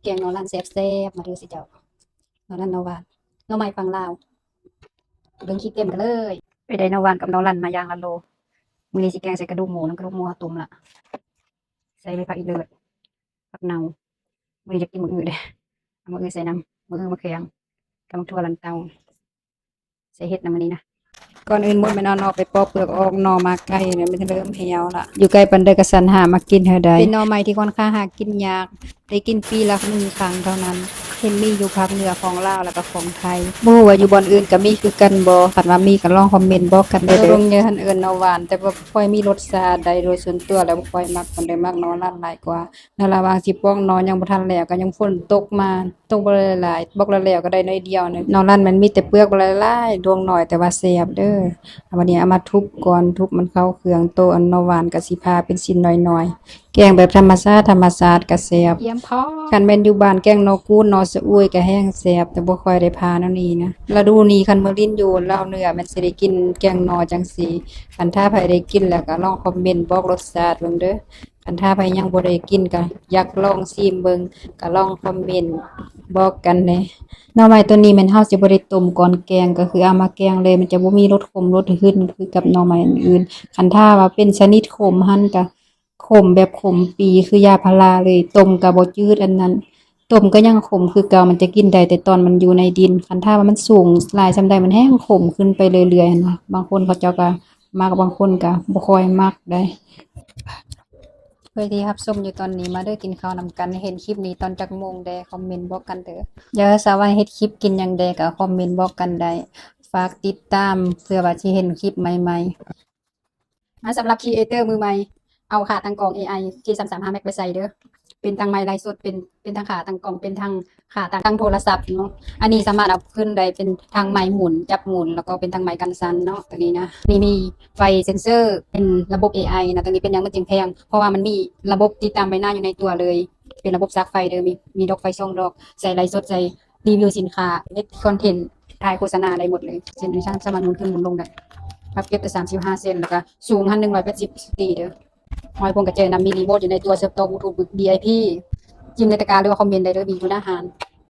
แกงนอรันแซ่บๆมาดูสิเจ้านอรันนอหวานนอไม้ฟังลาวเบิ่งขี้เต็มกันเลยไปได้นอหวานกับนอรันมาอย่างละโลมื้อนี้สิแกงใส่กระดูกหมูน้ำกระดูกหมูตุ่มละใส่ใบผักอีเลิศผักเนามื้อนี้จะกินมื้ออื่นเด้เอามื้ออื่นใส่น้ำมื้ออื่นมะเขือกับมะทั่วลันเตาใส่เห็ดน้ำมันนี้นะก่อนอื่นมุดไปนอไปปอกเปลือกออกนอมาไกลเนี่ยมันจะเริ่มเหี่ยวละอยู่ใกล้ปันเดกสันหามากินเธอได้เป็นนอใหม่ที่ค่อนข้างหากินยากได้กินปีละ1 ครั้งเท่านั้นเห็นมีอยู่ภาคเหนือของลาวแล้วก็ของไทยบ่ฮู้ว่าอยู่บ่อนอื่นก็มีคือกันบ่คันว่ามีก็ลองคอมเมนต์บอกกันเด้อลงเยอะหันเอิ้นนอหวานแต่ว่าบ่ค่อยมีรสชาติใดโดยส่วนตัวแล้วบ่ค่อยมักปานใดมักนอร้านหลายกว่าในระหว่างสิป้องนอยังบ่ทันแล้วก็ยังฝนตกมาตกบ่หลายๆบอกแล้วก็ได้น้อยเดียวนึงนอร้านมันมีแต่เปลือกบ่หลายๆดวงน้อยแต่ว่าแซ่บเด้อวันนี้เอามาทุบก่อนทุบมันเข้าเครื่องโตอันนอหวานก็สิพาเป็นชิ้นน้อยๆแกงแบบธรรมชาติก็แซ่บเยี่ยมพอคันแม่นอยู่บ้านแกงนอกูนนอสะอุ้ยก็แห้งแซ่บแต่บ่ค่อยได้พาแนวนี้นะฤดูนี้คันมื้อลิ้นอยู่ลาวเหนือมันสิได้กินแกงนอจังซี่คันถ้าไผได้กินแล้วก็ลองคอมเมนต์บอกรสชาติเบิ่งเด้อคันถ้าไผยังบ่ได้กินก็อยากลองชิมเบิ่งก็ลองคอมเมนต์บอกกันแหน่หน่อไม้ตัวนี้แม่นเฮาสิบ่ได้ต้มก่อนแกงก็คือเอามาแกงเลยมันจะบ่มีรสขมรสหืนคือกับหน่อไม้อื่นคันถ้าว่าเป็นชนิดขมหั่นก็ขมแบบขมปีคือยาพาราเลยต้มก็บ่จืดอันนั้นต้มก็ยังขมคือเก่ามันจะกินได้แต่ตอนมันอยู่ในดินคันถ้าว่ามันสูงหลายซำใดมันแห้งขมขึ้นไปเรื่อยๆหั้นนะบางคนเขาเจ้าก็มักบางคนก็บ่ค่อยมักได้เพื่อที่รับชมอยู่ตอนนี้มาเด้อกินข้าวนำกันเห็นคลิปนี้ตอนจักโมงใดคอมเมนต์บอกกันเด้ออย่าสาว่าเฮ็ดคลิปกินหยังใดก็คอมเมนต์บอกกันได้ฝากติดตามเพื่อว่าสิเห็นคลิปใหม่ๆสำหรับครีเอเตอร์มือใหม่เอาขาตั้งกล้อง AI G335 Max ไปใส่เด้อเป็นทางไมค์ไลฟ์สดเป็นทางขาตั้งกล้องเป็นทางขาตั้งโทรศัพท์เนาะอันนี้สามารถเอาขึ้นได้เป็นทางไมค์หมุนจับหมุนแล้วก็เป็นทางไมค์กันสั่นเนาะตัวนี้นะนี่มีไฟเซ็นเซอร์เป็นระบบ AI นะตัวนี้เป็นหยังมันจึงแพงเพราะว่ามันมีระบบติดตามใบหน้าอยู่ในตัวเลยเป็นระบบซักไฟเด้อมีดอกไฟ2 ดอกใส่ไลฟ์สดใส่รีวิวสินค้าเฮ็ดคอนเทนต์ถ่ายโฆษณาได้หมดเลยเซนดิชั่นสามารถหมุนขึ้นหมุนลงได้พับเก็บแต่35 เซนแล้วก็สูง180ตีเด้อหอยพวงกระเจยนำมีรีโมทอยู่ในตัวเสียบต่อบลูทูธ VIP จิ้มในตะกร้าหรือว่าคอมเมนต์ได้เด้อมีอยู่หน้าหาร